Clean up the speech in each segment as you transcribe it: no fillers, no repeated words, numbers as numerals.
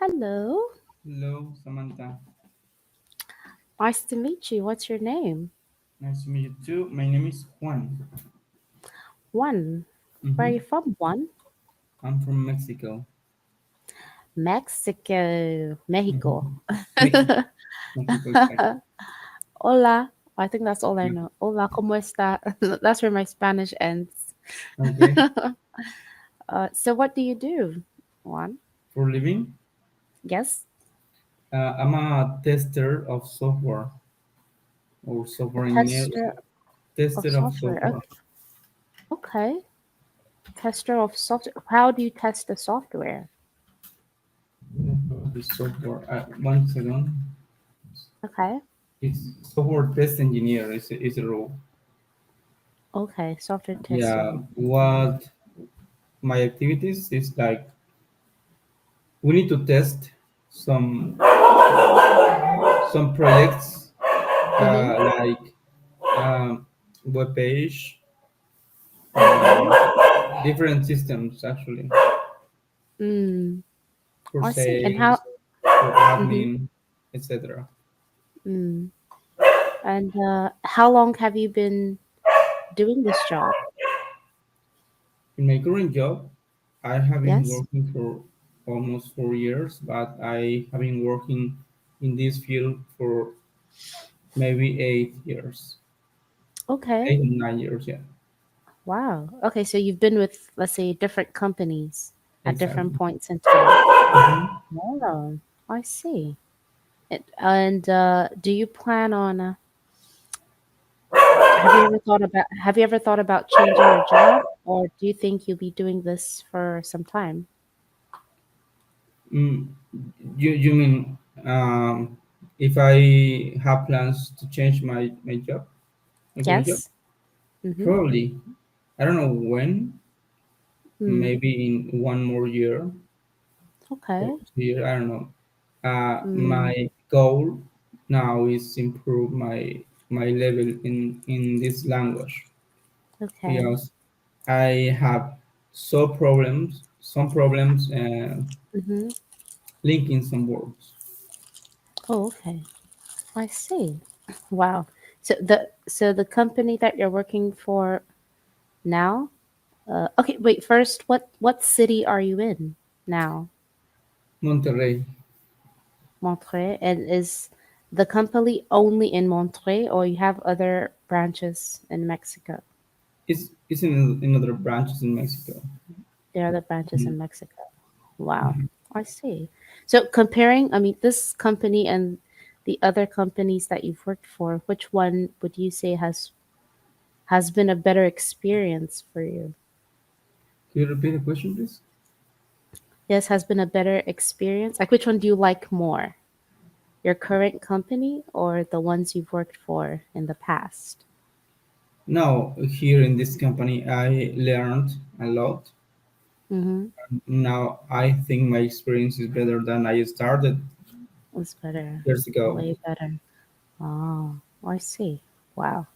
Hello. Hello, Samantha. Nice to meet you. What's your name? Nice to meet you too. My name is Juan. Juan. Where are hmm you from, Juan? I'm from Mexico. Mexico. Mexico. hmm Mexico. Mexico, exactly. Hola. I think that's all I Yeah. know. Hola, ¿cómo está? That's where my Spanish ends. Okay. So what do you do, Juan? For living, Yes? I'm a tester of software or A software engineer. tester of Tester of software. software. Okay. Tester of software. How do you test the software? The software. 1 second. Okay. It's software test engineer. Is a role. Okay. Software Yeah. testing. What my activities is like we need to test some some projects Mm-hmm. like um, web page, Okay. different systems actually Mm. for I see. And how? sales, for Mm-hmm. admin, etc. Mm. And how long have you been doing this job? In my current job, I have been Yes. working for almost 4 years, but I have been working in this field for maybe 8 years, Okay. 8 or 9 years. Yeah, Wow. Okay, so you've been with, let's say, different companies at different exactly. points in time. hmm Oh, I see. And do you plan on? Have you ever thought about changing your job, or do you think you'll be doing this for some time? Mm, you mean if I have plans to change my job, my current job? Yes. Mm-hmm. Probably. I don't know when. Mm. Maybe in 1 more year or Okay. 2 years. I don't know. Mm. My goal now is improve my level in this language Okay. because I have some problems Mm-hmm. linking some words. Oh, okay. I see. Wow. So the company that you're working for now, okay, wait, first, what city are you in now? Monterrey Monterrey, and is the company only in Monterrey, or you have other branches in Mexico? is in other branches in Mexico. There are other branches Mhm. in Mexico. Wow. I see. So comparing, I mean, this company and the other companies that you've worked for, which one would you say has been a better experience for you? Can you repeat the question, please? Yes, has been a better experience? Like, which one do you like more? Your current company or the ones you've worked for in the past? Now, here in this company, I learned a lot. Mm-hmm. Now, I think my experience is better than I started It's better. years ago. Way better. Oh, I see. Wow.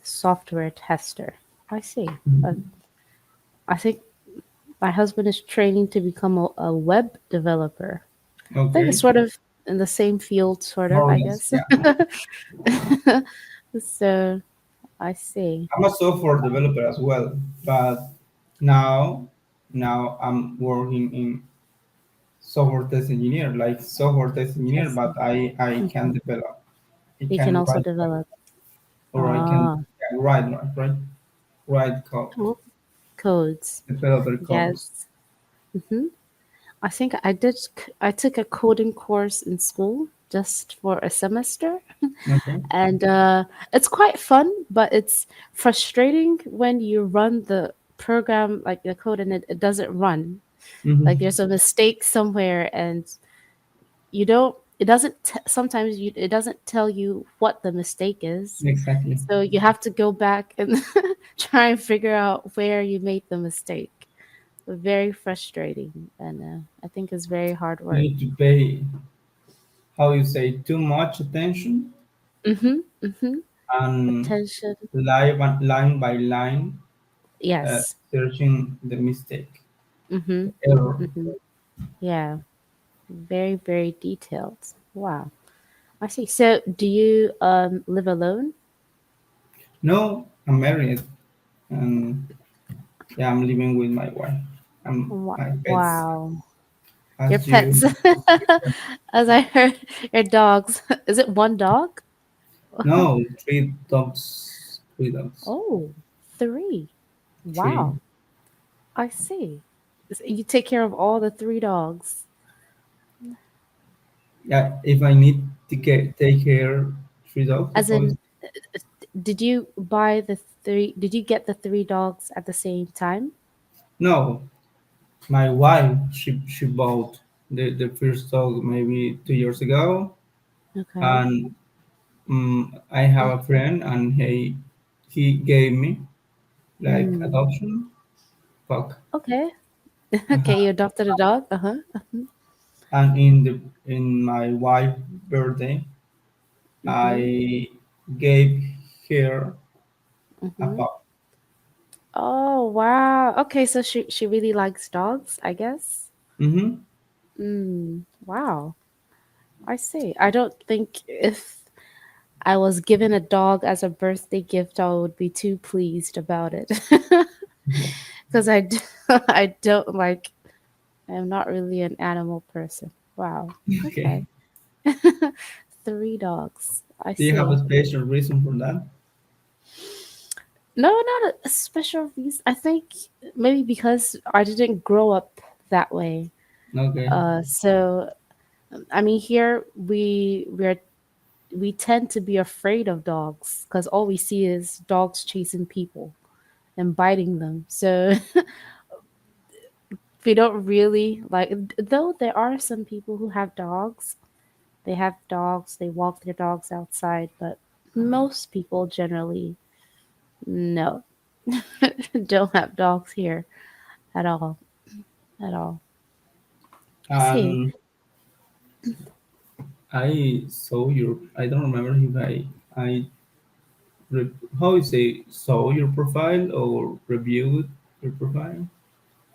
Software tester. I see. Uh, Mhm. I think my husband is training to become a web developer. I think it's Okay, sort of in the same field, sort of, more or I less, guess. yeah. So I see. I'm a software developer as well, but now, now I'm working in software test engineer, like software test engineer, Testing. but I can Mhm. develop. I You can can also write code, develop. or I can Ah, yeah, write code, cool. Codes. developer code. Yes. Hmm. I think I did. I took a coding course in school just for a semester, Okay. and it's quite fun, but it's frustrating when you run the program, like the code, and it doesn't run. Like Mm-hmm. there's a mistake somewhere, and you don't. It doesn't. Sometimes it doesn't tell you what the mistake is, Exactly. so you have to go back and try and figure out where you made the mistake. Very frustrating, and I think it's very hard You work. need to pay, how you say, too much attention Mhm. Mhm. and Attention. line by line, Yes. searching the mistake, Mhm. the error. Mhm. Yeah. Very, very detailed. Wow. I see. So, do you live alone? No, I'm married, and yeah, I'm living with my wife. My pets, Wow. Your as pets. you. As I heard, your dogs. Is it one dog? No, three dogs. Three dogs. Oh, three. Three. Wow. I see. You take care of all the three dogs. Yeah, if I need to take care three dogs, As how is in, did you buy the three? Did you get the three dogs at the same time? no, my wife she bought the first dog maybe 2 years ago, Okay. and I have a friend, and he gave me like Mm. adoption fuck. Okay. Okay, Uh-huh. you adopted a dog? Uh-huh. And in my wife birthday, Mm-hmm. I gave her a Mm-hmm. pup. Oh, wow. Okay, so she really likes dogs, I guess. Mm-hmm. Mm, wow. I see. I don't think if I was given a dog as a birthday gift, I would be too pleased about it. Because I don't like, I'm not really an animal person. Wow. Okay. Okay. Three dogs. I Do you have a see. special reason for that? No, not a special reason. I think maybe because I didn't grow up that way. Okay. So I mean, here we tend to be afraid of dogs because all we see is dogs chasing people and biting them. So we don't really like. Though there are some people who have dogs, they have dogs, they walk their dogs outside, but most people generally no, don't have dogs here at all. At all. I see. And I saw your. I don't remember if I how you say saw your profile or reviewed your profile.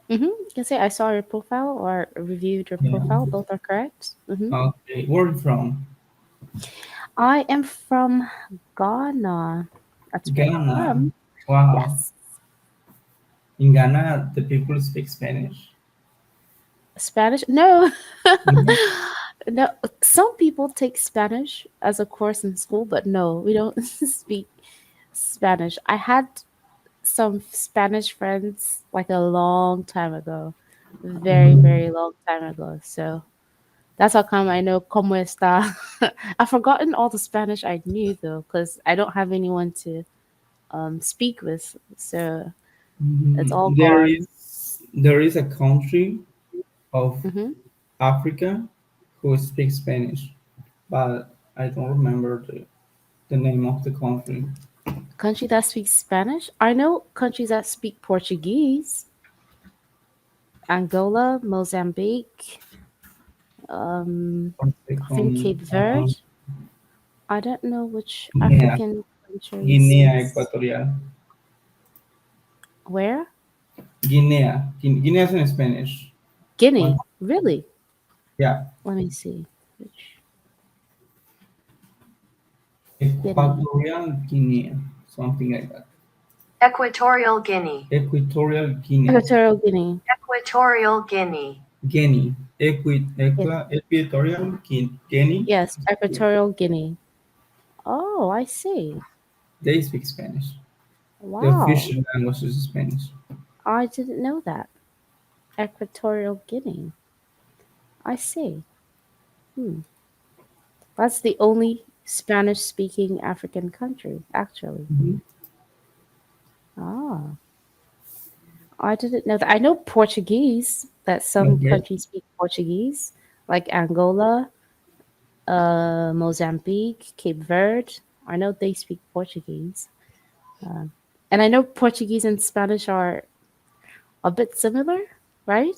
Mm-hmm. You can say I saw your profile or reviewed your Yeah. profile. Both are correct. Mm-hmm. Okay. Where are you from? I am from Ghana. That's where I'm Ghana. from. Wow. Yes. In Ghana, the people speak Spanish. Spanish? No. Mhm. No. Some people take Spanish as a course in school, but no, we don't speak Spanish. I had some Spanish friends like a long time ago. Very, Mhm. very long time ago. So that's how come I know como está. I've forgotten all the Spanish I knew though, because I don't have anyone to speak with. So it's all gone. There is a country of Hmm. Africa who speaks Spanish, but I don't remember the name of the country. Country that speaks Spanish. I know countries that speak Portuguese. Angola, Mozambique. Um, One I think second. Cape Verde. I don't know which Guinea, African country Guinea speaks Equatorial. where. Guinea is in Spanish. One, Guinea. Really? yeah, Let me see. Which Guinea? Equatorial Guinea, something like that. Equatorial Guinea. Equatorial Guinea. Equatorial Guinea. Equatorial Guinea. Guinea. Guinea. Equatorial Guinea. Yes, Equatorial Guinea. Oh, I see. They speak Spanish. The Wow. official language is Spanish. I didn't know that. Equatorial Guinea. I see. Hmm. That's the only Spanish speaking African country, actually. Mhm. Ah, I didn't know that. I know Portuguese, that some Okay. countries speak Portuguese, like Angola, Mozambique, Cape Verde. I know they speak Portuguese. Uh, and I know Portuguese and Spanish are a bit similar, right?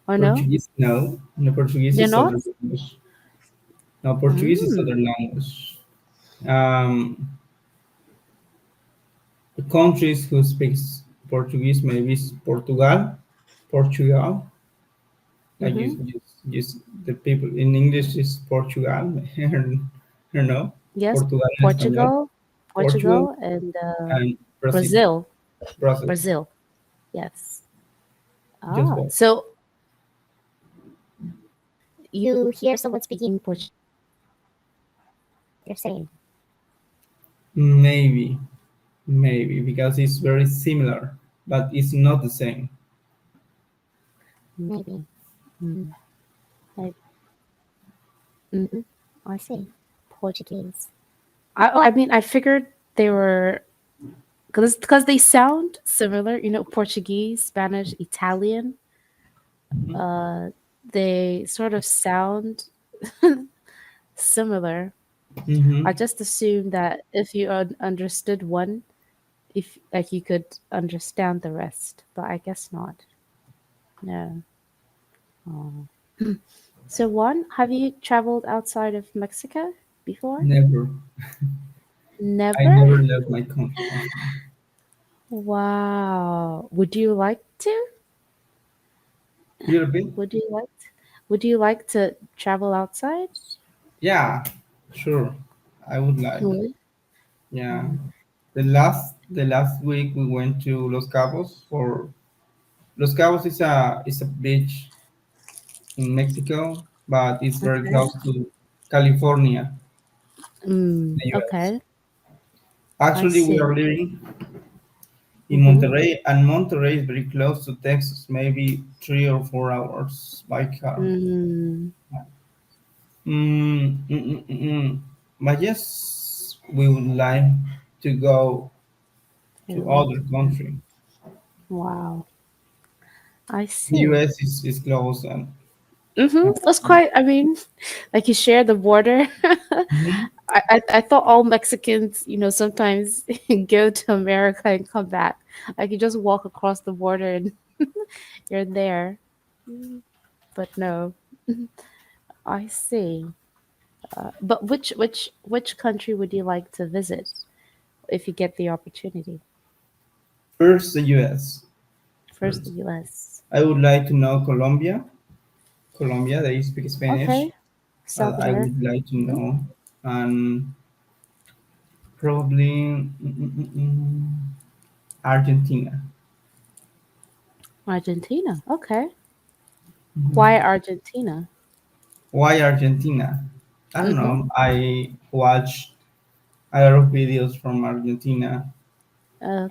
Or no? Portuguese, no. No, Portuguese They're is not? other language. No, Portuguese is other Mm. language. Um, the countries who speaks Portuguese maybe is Portugal, Portugal, like you Mm-hmm. just the people in English is Portugal. I don't know. Yes, Portugal en español. Portugal, Portugal Portugal, and and Brazil. Brazil, Brazil. Brazil. Yes. Just Ah, one. so you hear someone speaking Portuguese, you're saying Maybe, maybe because it's very similar, but it's not the same. maybe. Mm. I, mhm. I see. Portuguese. I mean, I figured they were because they sound similar. You know, Portuguese, Spanish, Italian. Uh, they sort of sound similar. I Mm-hmm. just assumed that if you understood one, if like you could understand the rest, but I guess not. No. Oh. So one, have you traveled outside of Mexico before? Never. I Never? never left my country. Actually. Wow. Would you like to? You repeat? Would you like would you like to travel outside? Yeah, sure. I would like. You would? Yeah. Mm. The last week we went to Los Cabos for Los Cabos is a beach in Mexico, but it's very Okay. close to California, Mm, the US. okay. I Actually, we see. are living in Mm-hmm. Monterrey, and Monterrey is very close to Texas, maybe 3 or 4 hours by car. Mm, Mm, mm, mm, mm, mm. But yes, we would like to go I to would like other to go. country. Wow. I The see. US is close and Mm-hmm. That's um, quite, I mean, like you share the border. mhm. I thought all Mexicans, sometimes go to America and come back. Like you just walk across the border and you're there. Mm, but no, I see. But which country would you like to visit if you get the opportunity? First the US. First, the First, U.S. I would like to know Colombia. Colombia, they speak Spanish. Okay, South I America. would like to Mhm. know, and probably Argentina. Argentina. Okay. Why Mhm. Argentina? Why Argentina? I don't Mm-hmm. know. I watched a lot of videos from Argentina.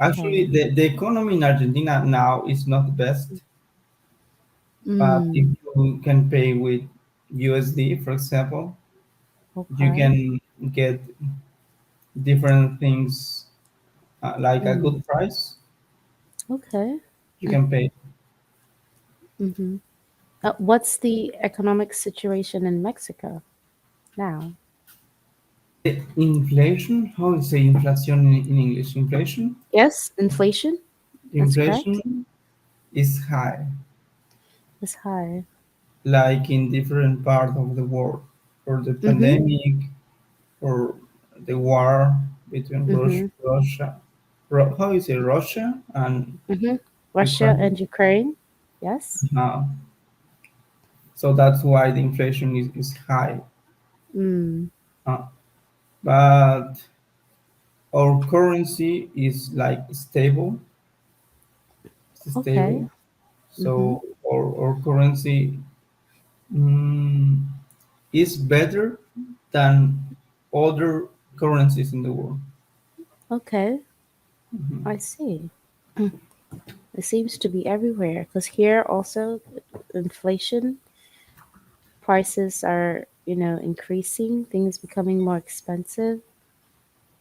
Actually, Okay. the economy in Argentina now is not the best, but if Mm, you can pay with USD, for example, you okay. can get different things like a Mm, good price. okay. You can pay. Mm-hmm. What's the economic situation in Mexico now? The inflation, how is say inflation in English? Inflation? Yes, inflation. That's correct. Inflation is high, It's high. like in different parts of the world. For the Mm-hmm. pandemic, for the war between Mm-hmm. How is it, Russia and Mm-hmm. Russia Ukraine? and Ukraine. Yes. Uh, so that's why the inflation is high. Mm. Uh, but our currency is like stable, it's Okay. stable. Mm-hmm. So our currency mm, is better than other currencies in the world. Okay. I see. It seems to be everywhere because here also inflation prices are, increasing, things becoming more expensive.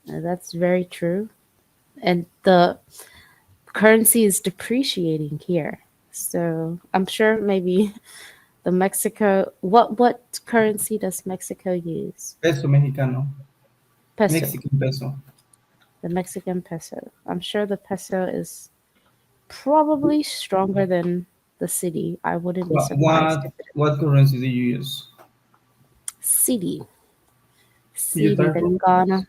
That's very true. And the currency is depreciating here. So I'm sure maybe the Mexico, what currency does Mexico use? Peso mexicano, Peso, Mexican peso. the Mexican peso. I'm sure the peso is probably stronger than the city. I wouldn't be What surprised what if it what currency do you use? city, Could you city, try for me, please?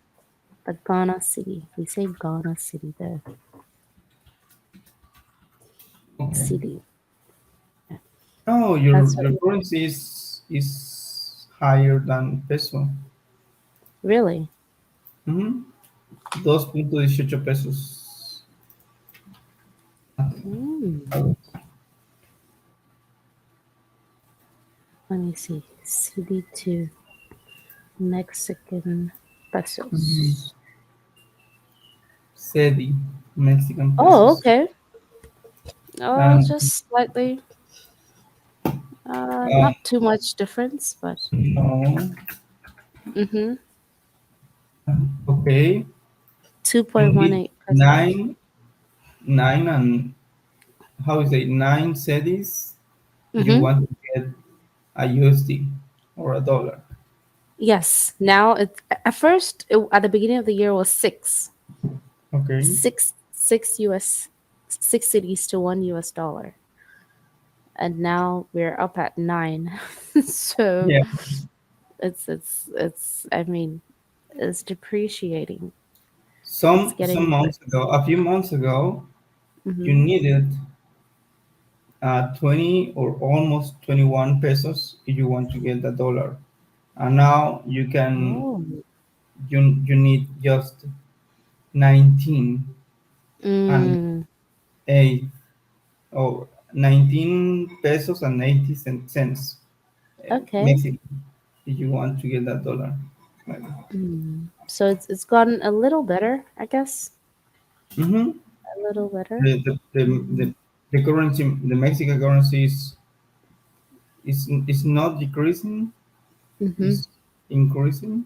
The Ghana city. We say Ghana city, the Okay. city. Oh, That's what your you currency is higher than peso. really. Mm-hmm. 2.18 pesos. Mm. Let me see. CD2 Mexican Mm-hmm. pesos. SEDI, Mexican Oh, pesos. okay. Oh, And just slightly. uh, Not too much difference, but no, mm-hmm. okay. You need 2.18 pesos. nine and how is it? Nine SEDIs. You Mm-hmm. want to get a USD or a dollar. Yes. Now at first at the beginning of the year was Okay. six US, 6 cities to $1, and now we're up at nine. So Yeah. it's. I mean, it's depreciating. It's Some getting months worse. ago, a few months ago, you Mm-hmm. needed 20 or almost 21 pesos if you want to get a dollar. And now Oh. you need just 19 and Mm, 8 or 19 pesos and 80 cents okay. Mexican if you want to get that dollar. So it's gotten a little better, I guess. Mm-hmm. A little better. The, the, the, Mm-hmm. the currency, the Mexican currency is not decreasing, Mm-hmm. is increasing,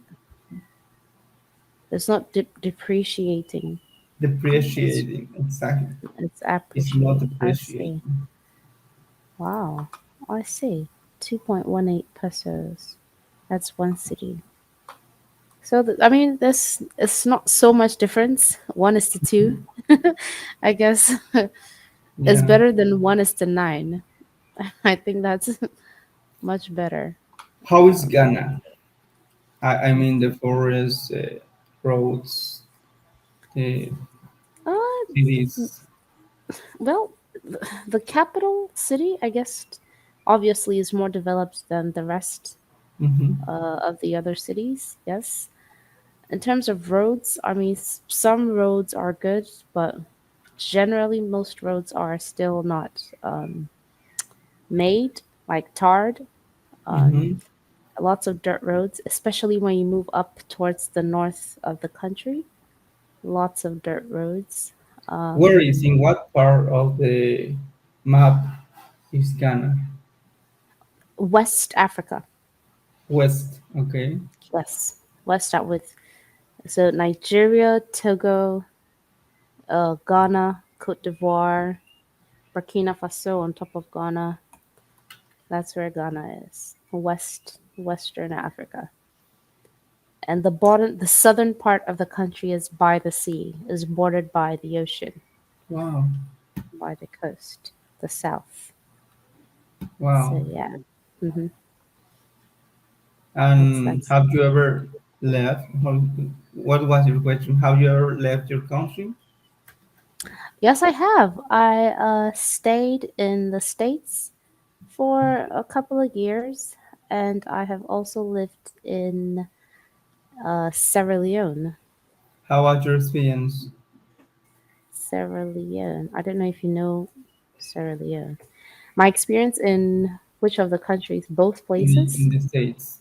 It's not depreciating. It's depreciating. Exactly. it's It's not appreciating. I see. depreciating. Wow. I see. 2.18 pesos. That's one city. So I mean, this it's not so much difference. One is to two, I guess. It's Yeah. better than one is to nine. I think that's much better. How is Um, Ghana? I mean the forests, roads, uh, uh, cities. well, the capital city, I guess, obviously is more developed than the rest Mm-hmm. of the other cities. Yes. In terms of roads, I mean, some roads are good, but generally most roads are still not made, like tarred. Um, Mm-hmm. Lots of dirt roads, especially when you move up towards the north of the country. Lots of dirt roads. Where Um, is in what part of the map is Ghana? West Africa. West. Okay. Yes, West out with so Nigeria, Togo, Ghana, Cote d'Ivoire, Burkina Faso on top of Ghana. That's where Ghana is. Western Africa. And the southern part of the country is by the sea, is bordered by the ocean, Wow. by the coast, the south. So Wow. yeah, hmm And that's. have you ever left? What was your question? Have you ever left your country? Yes, I have. I stayed in the States for a couple of years, and I have also lived in Sierra Leone. How was your experience Sierra Leone. I don't know if you know Sierra Leone. My experience in which of the countries? Both in places. the States?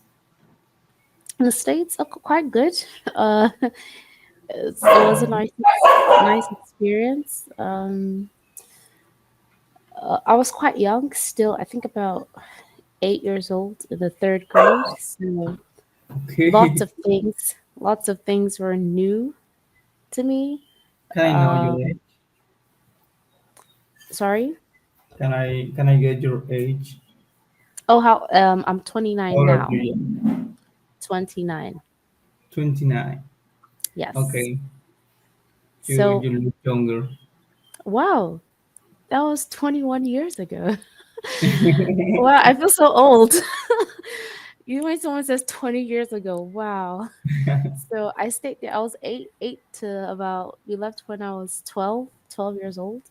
In the States, quite good. Uh, it was a nice experience. I was quite young still. I think about 8 years old in the third grade. So Okay. lots of things were new to me. Can I know your Um, age? Sorry. Can I get your age? Oh, how I'm 29 How old are now. you? 29. 29. Yes. Okay. You So, you look younger. wow, that was 21 years ago. Wow, I feel so old. You when someone says 20 years ago, wow. So I stayed there. I was eight to about we left when I was 12 years old.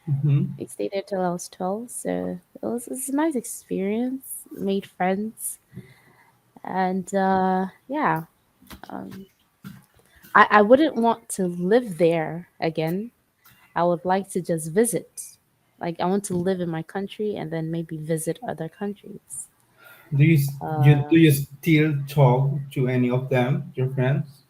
Mm-hmm. I stayed there till I was 12, so it's a nice experience. Made friends, and yeah, um, I wouldn't want to live there again. I would like to just visit. Like I want to live in my country and then maybe visit other countries. Do you still talk to any of them, your friends?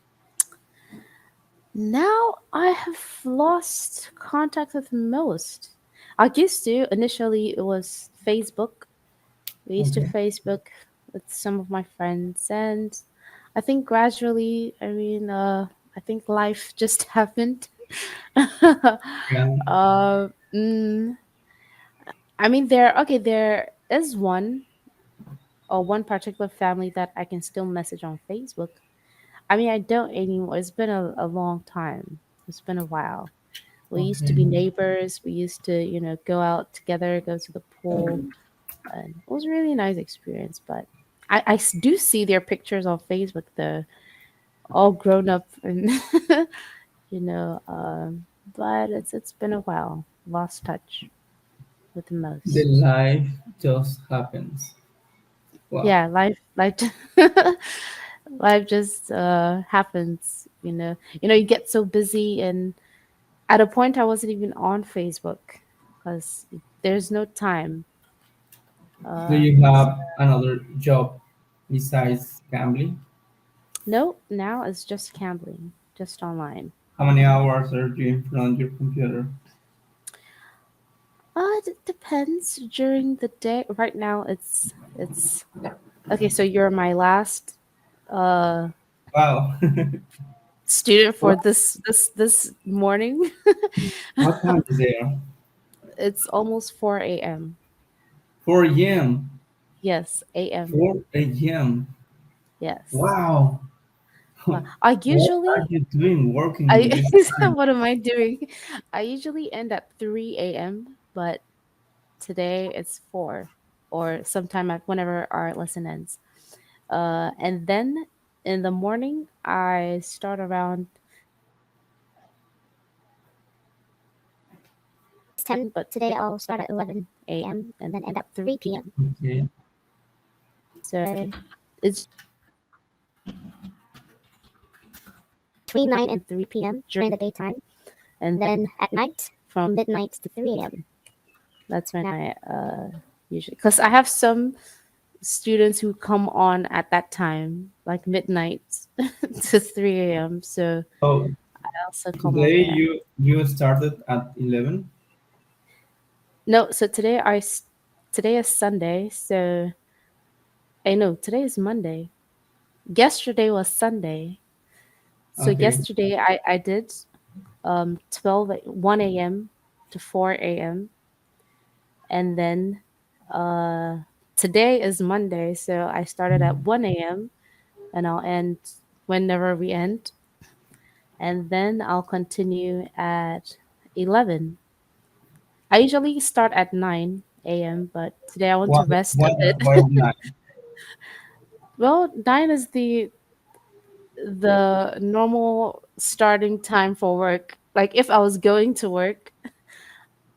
Now I have lost contact with most. I used to. Initially, it was Facebook. We used to Okay. Facebook with some of my friends, and I think gradually, I think life just happened. Yeah. Mm, I mean, there is one particular family that I can still message on Facebook. I mean, I don't anymore. It's been a long time. It's been a while. We used to Okay. be neighbors. We used to, go out together, go to the pool, and it was a really nice experience. But I do see their pictures on Facebook, though, all grown up, and you know. But it's been a while. Lost touch with the The most. life just happens. Wow. Yeah, life life just happens. You get so busy, and at a point I wasn't even on Facebook because there's no time. Do you So, have another job besides gambling? no, now it's just gambling, just online. How many hours are you in front of your computer? It depends during the day. Right now it's okay, so you're my last uh Wow. student for What this morning. what time is there? It's almost 4 a.m. 4 a.m. Yes, a.m. 4 a.m. Yes. Wow. Well, I What are usually you doing working in I this time? what am I doing? I usually end at 3 a.m., but today it's 4 or sometime whenever our lesson ends. And then in the morning I start around 10, but today I'll start at 11 a.m. and then end at 3 p.m. Okay. So it's between 9 and 3 p.m. during the daytime, and then at night from midnight to 3 a.m. That's when I usually, because I have some students who come on at that time, like midnight to 3 a.m. So Oh, I also come on today there. you started at 11. No, so today is Sunday. So I know today is Monday. Yesterday was Sunday. So Okay. yesterday I did 1 a.m. to 4 a.m. And then uh, today is Monday. So I started at 1 a.m. and I'll end whenever we end. And then I'll continue at 11. I usually start at 9 a.m., but today I want Why to rest why a bit. why not? Well, 9 is the normal starting time for work. Like if I was going to work,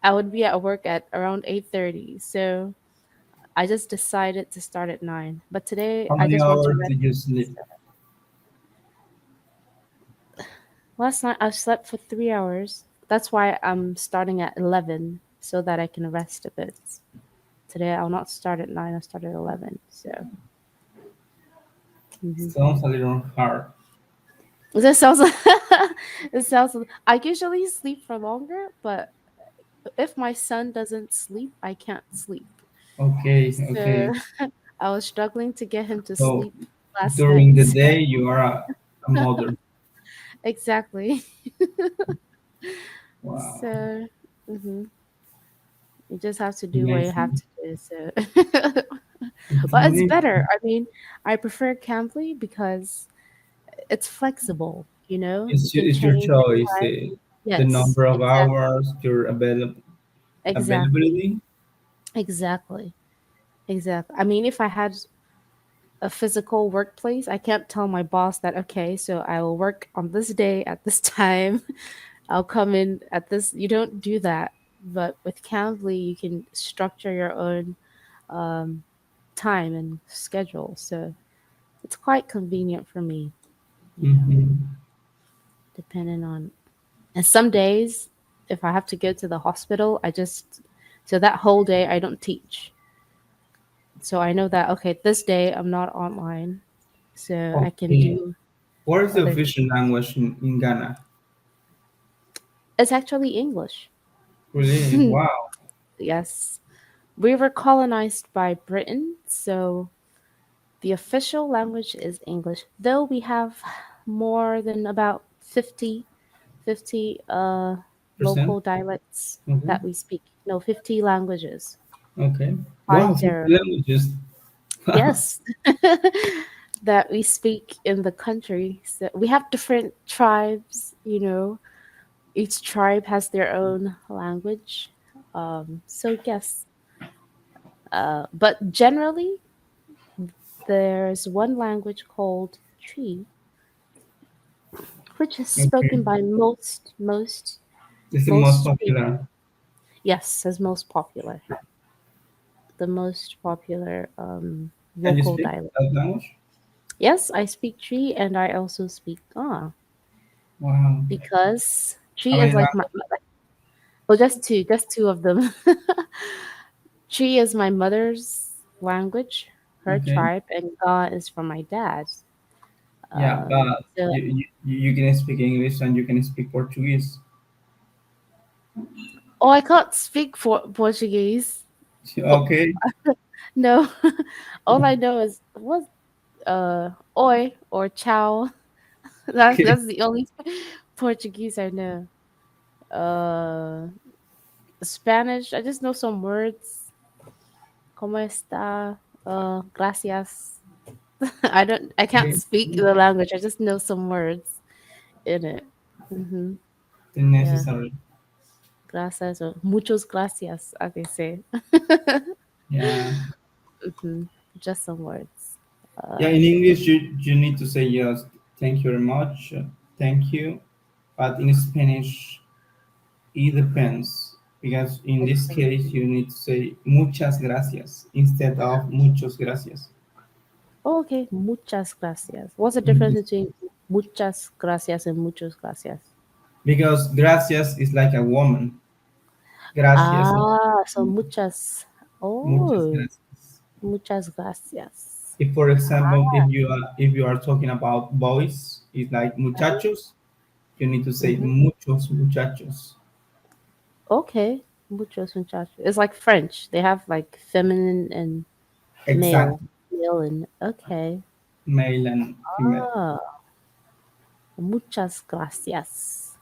I would be at work at around 8:30. So I just decided to start at 9. But today How I many just want to hours rest. did you sleep? Last night I slept for 3 hours. That's why I'm starting at 11 so that I can rest a bit. Today I'll not start at 9, I'll start at 11. So, mhm. Sounds a little hard. This sounds it sounds I usually sleep for longer, but if my son doesn't sleep, I can't sleep. Okay, So okay. I was struggling to get him to So sleep last during the night. day you are a mother. Exactly. Wow. So, you just have to do what you have Amazing. to do. So, It's well, it's amazing. better. I mean, I prefer Cambly because it's flexible. You can It's your change it. choice. The Yes, number of exactly, hours, your exactly, availability. exactly, exactly. I mean, if I had a physical workplace, I can't tell my boss that okay, so I will work on this day at this time. I'll come in at this. You don't do that. But with Cambly, you can structure your own um, time and schedule. So it's quite convenient for me, you know, Mm-hmm. depending on. And some days, if I have to go to the hospital, so that whole day I don't teach. So I know that, okay, this day I'm not online. So I can Okay. do What is the other. official language in Ghana? It's actually English. Really? Wow. Yes. We were colonized by Britain. So the official language is English, though we have more than about 50 Percent? local dialects Okay. that we speak. No, 50 languages. Okay. Five Wow, 50 zero. languages. Yes. That we speak in the country. So we have different tribes, each tribe has their own language. So yes, but generally, there's one language called Tree, which is Okay. spoken by It's the most most people. popular. Yes, as most popular, the most popular Can you local speak dialect. that language? Yes, I speak Tree and I also speak Wow. because How Tree many is like my. languages? Well, just two of them. Tree is my mother's language, her Okay. tribe, and Ga is from my dad. Yeah, but So, you can speak English and you can speak Portuguese. oh, I can't speak for Portuguese. Oh, Okay. no, all I know is what oi or ciao. Okay. That's the only Portuguese I know. Uh, Spanish, I just know some words. Como está? Gracias. I can't Okay. speak the language. I just know some words in it. Mm-hmm. The Yeah. necessary. Gracias or muchos gracias, as they say. Yeah. hmm Just some words. Yeah, in English you need to say yes, thank you very much, thank you. But in Spanish it depends because in this Okay. case you need to say muchas gracias instead of muchos gracias. Oh, okay. Muchas gracias. What's the difference Mhm. between muchas gracias and muchos gracias? Because gracias is like a woman. Gracias is Ah, so muchas. muchas Oh, gracias. muchas gracias. If, for example, Ah, if you are talking about boys, it's like muchachos. You need to say mm-hmm. muchos muchachos. Okay. Muchos muchachos. It's like French. They have like feminine and male. Exactly, Male and okay. male and female. Ah, muchas gracias.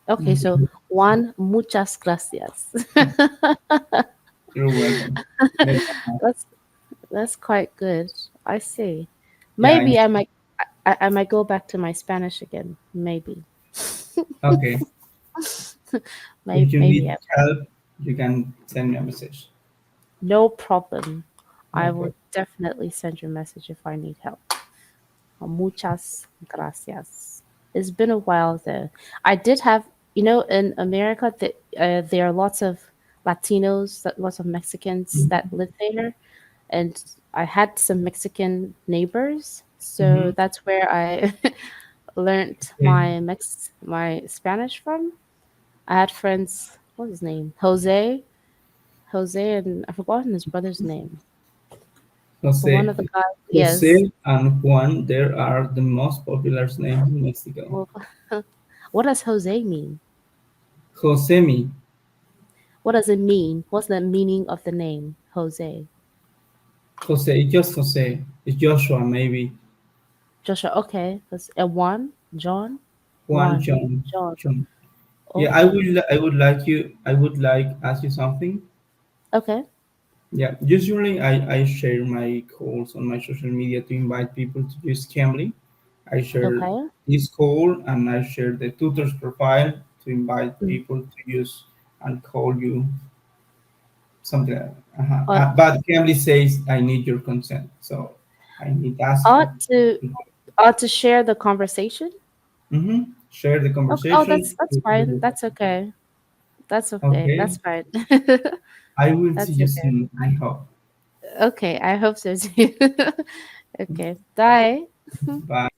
Okay, so Mhm. Juan, muchas gracias. You're welcome. Very much. that's that's quite good. I see. Yeah. Maybe I might go back to my Spanish again. Maybe. Okay. maybe If you maybe need I, help, you can send me a message. no problem. No I will problem. definitely send you a message if I need help. Muchas gracias. It's been a while though. I did have, in America, there are lots of Latinos, lots of Mexicans that live there, and I had some Mexican neighbors, Mm-hmm. so that's where I learned Okay. my Spanish from. I had friends. What's his name? Jose, and I've forgotten his brother's name. But one Jose. of the guys, yes. Jose and Juan, there are the most popular names in Mexico. Well, what does Jose mean? Josemi. What does it mean? What's the meaning of the name Jose? Jose, it's just Jose. It's Joshua, maybe. Joshua. Okay, that's Juan, John, Juan, Juan, John, John. John. Yeah, Okay, I would like ask you something. okay, Yeah, usually I share my calls on my social media to invite people to use Cambly. I share okay. this call and I share the tutor's profile to invite Mm. people to use and call you something like that. Uh, But Cambly says I need your consent, so I need to ask her. ought to ought to share the conversation. Share the Okay. Oh, conversation that's with fine. your That's okay. That's okay. Okay, That's fine. I will see That's you okay. soon. I hope. Okay, I hope so too. Okay, bye. Bye.